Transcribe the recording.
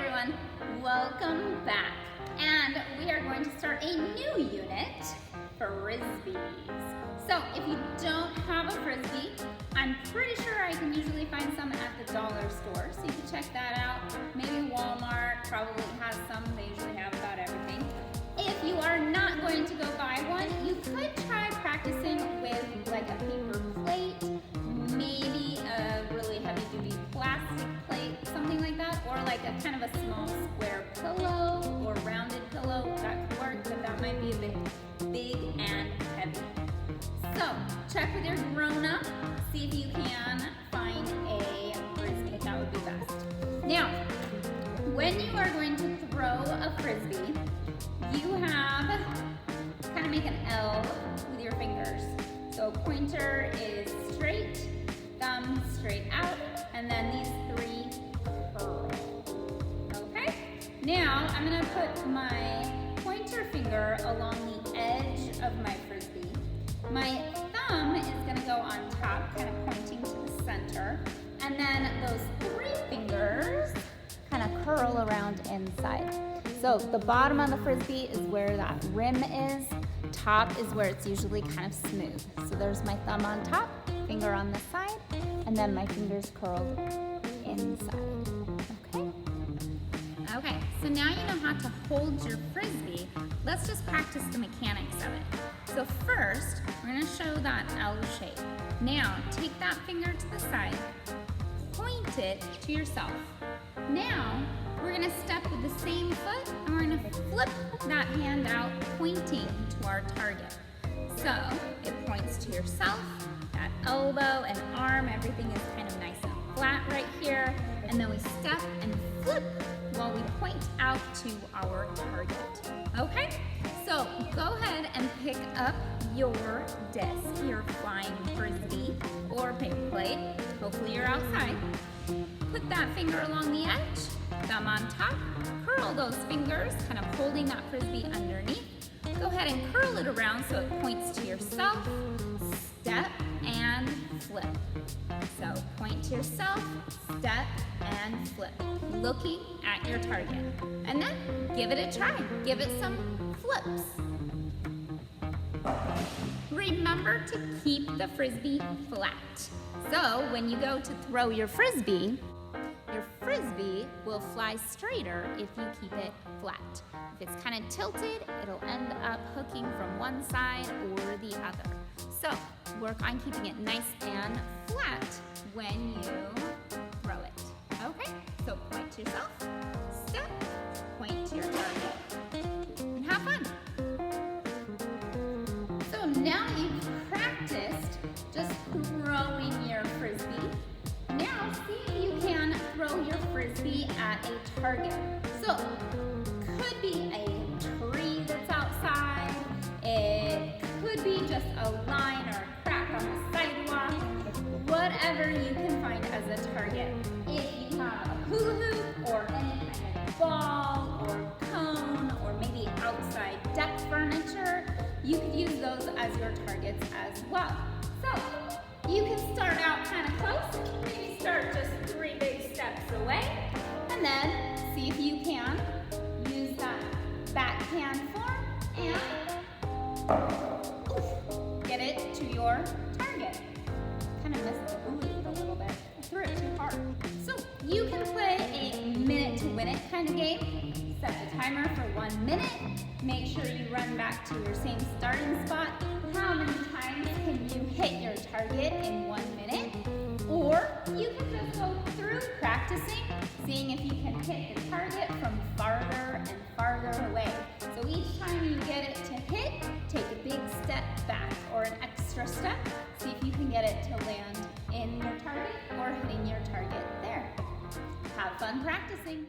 everyone, welcome back. And we are going to start a new unit, Frisbees. So if you don't have a Frisbee, I'm pretty sure I can usually find some at the dollar store. So you can check that out. Maybe Walmart probably has some. They usually have about everything. If you are not going to go buy one, you could try practicing with like a paper plate, maybe a really heavy duty plastic plate, something like that, or like a kind of a small square pillow or rounded pillow. That could work, but that might be a bit big and heavy. So check with your grown-up, see if you can find a Frisbee. That would be best. Now, when you are going to throw a Frisbee, you have kind of make an L with your fingers. So pointer is straight, thumb straight out, and then these three curl. Okay? Now I'm gonna put my pointer finger along the edge of my Frisbee. My thumb is gonna go on top, kind of pointing to the center, and then those three fingers kind of curl around inside. So the bottom of the Frisbee is where that rim is. Top is where it's usually kind of smooth. So there's my thumb on top, finger on the side, and then my fingers curled inside. Okay? Okay, so now you know how to hold your Frisbee. Let's just practice the mechanics of it. So first, we're gonna show that L shape. Now, take that finger to the side, point it to yourself. Now, we're gonna step with the same foot and we're gonna flip that hand out pointing to our target. So it points to yourself, that elbow and arm, everything is kind of nice and flat right here. And then we step and flip while we point out to our target. Okay? So go ahead and pick up your disc, your flying Frisbee or paper plate. Hopefully you're outside. Put that finger along the edge, thumb on top, curl those fingers, kind of holding that Frisbee underneath. Go ahead and curl it around so it points to yourself, step, and flip. So point to yourself, step, and flip, looking at your target. And then give it a try. Give it some flips. Remember to keep the Frisbee flat. So when you go to throw your Frisbee will fly straighter if you keep it flat. If it's kind of tilted, it'll end up hooking from one side or the other. So work on keeping it nice and flat when you throw it. Okay, so point to yourself, step, point to your target, and have fun. So now you've practiced just throwing your Frisbee. Now see if you can throw your Frisbee at a target. So could be a tree that's outside. It could be just a line or a crack on the sidewalk. Whatever you can find as a target. If you have a hula hoop or any kind of ball or cone or maybe outside deck furniture, you could use those as your targets as well. So you can start out kind of close, maybe start just 3 big steps away, and then see if you can use that backhand form and get it to your target. Kind of missed the hula hoop a little bit. I threw it too hard. So you can play a minute to win it kind of game. Set the timer for 1 minute. Make sure you run back to your same starting spot. How many times can you hit your target in 1 minute? Or you can just go through practicing, seeing if you can hit the target from farther and farther away. So each time you get it to hit, take a big step back or an extra step. See if you can get it to land in your target or hitting your target there. Have fun practicing.